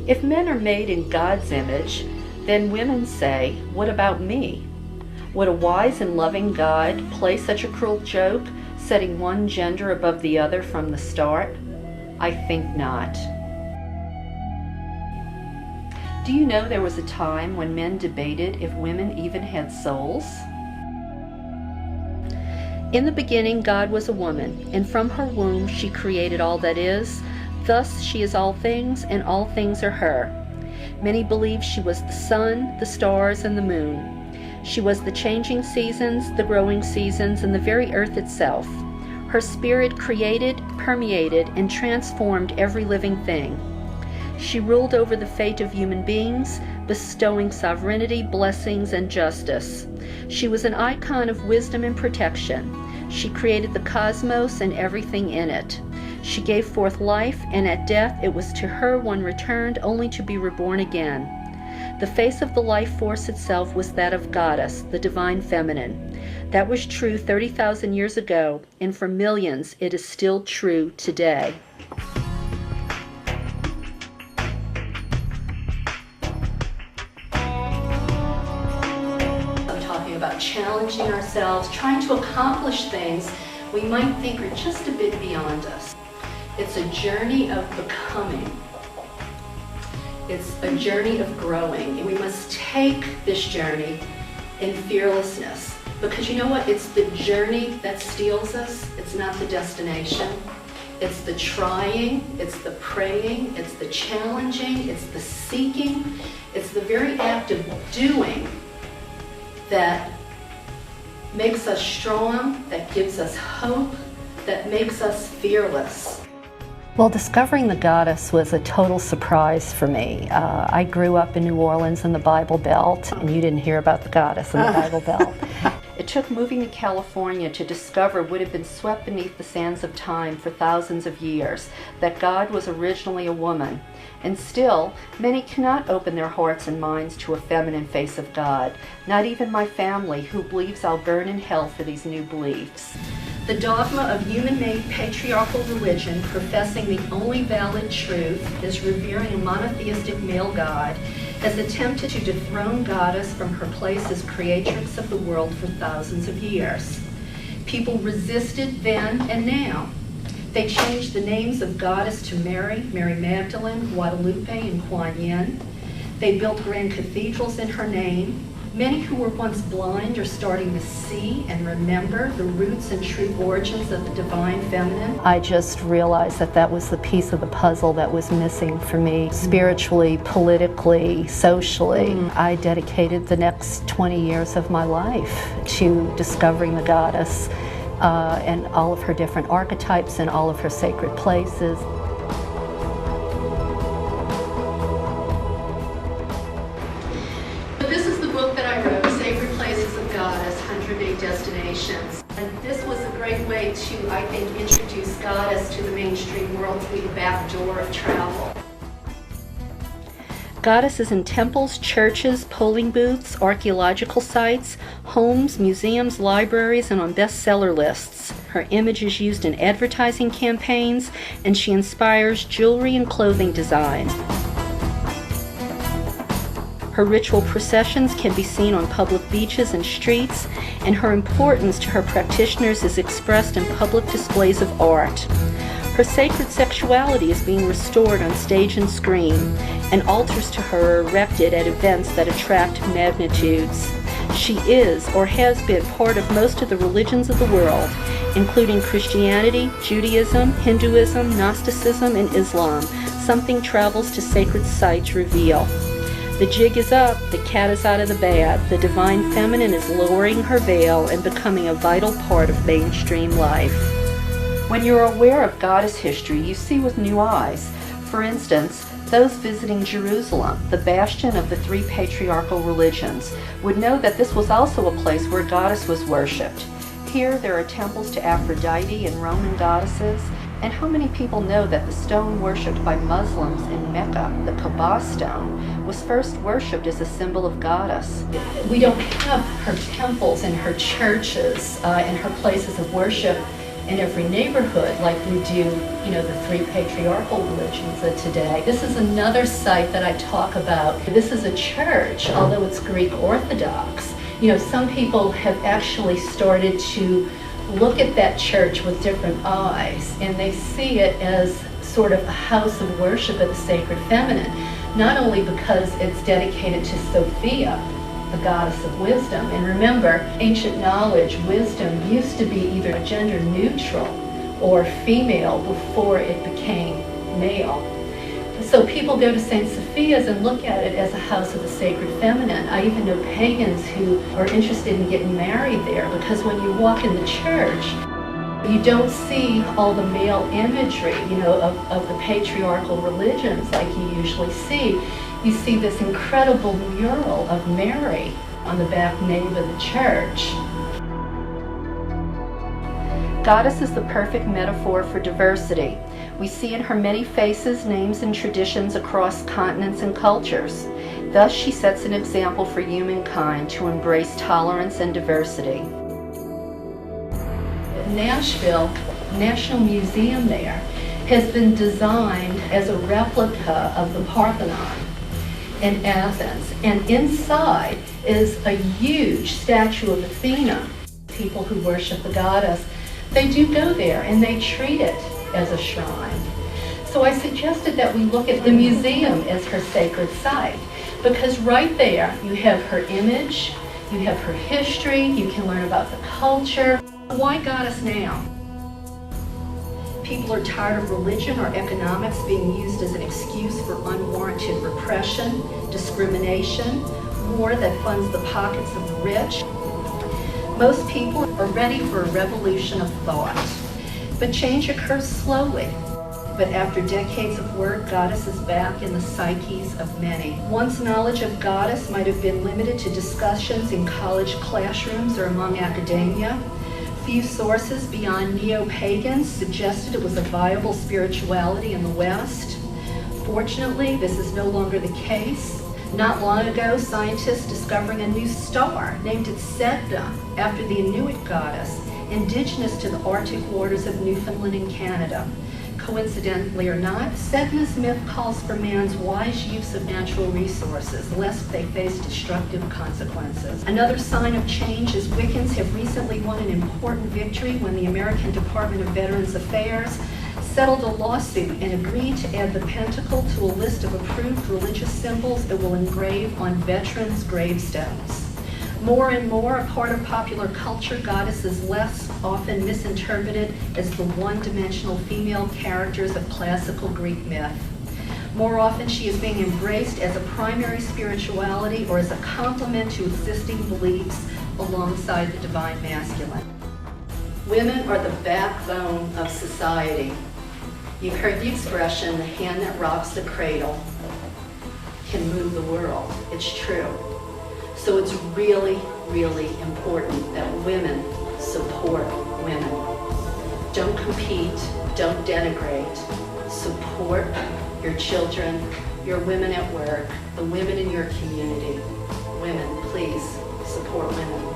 If men are made in God's image, then women say, what about me? Would a wise and loving God play such a cruel joke, setting one gender above the other from the start? I think not. Do you know there was a time when men debated if women even had souls? In the beginning, God was a woman, and from her womb she created all that is. Thus she is all things, and all things are her. Many believe she was the sun, the stars, and the moon. She was the changing seasons, the growing seasons, and the very earth itself. Her spirit created, permeated, and transformed every living thing. She ruled over the fate of human beings, bestowing sovereignty, blessings, and justice. She was an icon of wisdom and protection. She created the cosmos and everything in it. She gave forth life, and at death it was to her one returned only to be reborn again. The face of the life force itself was that of Goddess, the divine feminine. That was true 30,000 years ago, and for millions it is still true today. I'm talking about challenging ourselves, trying to accomplish things we might think are just a bit beyond us. It's a journey of becoming. It's a journey of growing, and we must take this journey in fearlessness. Because you know what? It's the journey that steals us. It's not the destination. It's the trying, it's the praying, it's the challenging, it's the seeking. It's the very act of doing that makes us strong, that gives us hope, that makes us fearless. Well, discovering the Goddess was a total surprise for me. I grew up in New Orleans in the Bible Belt, and you didn't hear about the Goddess in the Bible Belt. It took moving to California to discover what had been swept beneath the sands of time for thousands of years, that God was originally a woman. And still, many cannot open their hearts and minds to a feminine face of God, not even my family, who believes I'll burn in hell for these new beliefs. The dogma of human-made patriarchal religion, professing the only valid truth, is revering a monotheistic male god, has attempted to dethrone Goddess from her place as creatrix of the world for thousands of years. People resisted then and now. They changed the names of Goddess to Mary, Mary Magdalene, Guadalupe, and Kuan Yin. They built grand cathedrals in her name. Many who were once blind are starting to see and remember the roots and true origins of the divine feminine. I just realized that that was the piece of the puzzle that was missing for me, spiritually, politically, socially. I dedicated the next 20 years of my life to discovering the Goddess and all of her different archetypes and all of her sacred places. Destinations. And this was a great way to, I think, introduce Goddess to the mainstream world, to be the back door of travel. Goddess is in temples, churches, polling booths, archaeological sites, homes, museums, libraries, and on bestseller lists. Her image is used in advertising campaigns, and she inspires jewelry and clothing design. Her ritual processions can be seen on public beaches and streets, and her importance to her practitioners is expressed in public displays of art. Her sacred sexuality is being restored on stage and screen, and altars to her are erected at events that attract magnitudes. She is, or has been, part of most of the religions of the world, including Christianity, Judaism, Hinduism, Gnosticism, and Islam. Something travels to sacred sites reveal. The jig is up, the cat is out of the bag, the divine feminine is lowering her veil and becoming a vital part of mainstream life. When you're aware of Goddess history, you see with new eyes. For instance, those visiting Jerusalem, the bastion of the three patriarchal religions, would know that this was also a place where Goddess was worshipped. Here there are temples to Aphrodite and Roman goddesses. And how many people know that the stone worshipped by Muslims in Mecca, the Kaaba stone, was first worshipped as a symbol of Goddess? We don't have her temples and her churches and her places of worship in every neighborhood like we do, the three patriarchal religions of today. This is another site that I talk about. This is a church, although it's Greek Orthodox. Some people have actually started to look at that church with different eyes, and they see it as sort of a house of worship of the sacred feminine, not only because it's dedicated to Sophia, the goddess of wisdom. And remember, ancient knowledge, wisdom, used to be either gender neutral or female before it became male. So people go to St. Sophia's and look at it as a house of the sacred feminine. I even know pagans who are interested in getting married there, because when you walk in the church, you don't see all the male imagery, of the patriarchal religions like you usually see. You see this incredible mural of Mary on the back nave of the church. Goddess is the perfect metaphor for diversity. We see in her many faces, names, and traditions across continents and cultures. Thus, she sets an example for humankind to embrace tolerance and diversity. Nashville National Museum there has been designed as a replica of the Parthenon in Athens, and inside is a huge statue of Athena. People who worship the goddess, they do go there and they treat it as a shrine. So I suggested that we look at the museum as her sacred site, because right there you have her image, you have her history, you can learn about the culture. Why goddess now? People are tired of religion or economics being used as an excuse for unwarranted repression, discrimination, war that funds the pockets of the rich. Most people are ready for a revolution of thought, but change occurs slowly. But after decades of work, Goddess is back in the psyches of many. Once knowledge of Goddess might have been limited to discussions in college classrooms or among academia. Few sources beyond neo-pagans suggested it was a viable spirituality in the West. Fortunately, this is no longer the case. Not long ago, scientists discovering a new star named it Sedna after the Inuit goddess, indigenous to the Arctic waters of Newfoundland and Canada. Coincidentally or not, Sedna's myth calls for man's wise use of natural resources, lest they face destructive consequences. Another sign of change is Wiccans have recently won an important victory when the American Department of Veterans Affairs settled a lawsuit and agreed to add the pentacle to a list of approved religious symbols it will engrave on veterans' gravestones. More and more a part of popular culture, Goddess is less often misinterpreted as the one-dimensional female characters of classical Greek myth. More often she is being embraced as a primary spirituality or as a complement to existing beliefs alongside the divine masculine. Women are the backbone of society. You've heard the expression, the hand that rocks the cradle can move the world. It's true. So it's really, really important that women support women. Don't compete, don't denigrate. Support your children, your women at work, the women in your community. Women, please support women.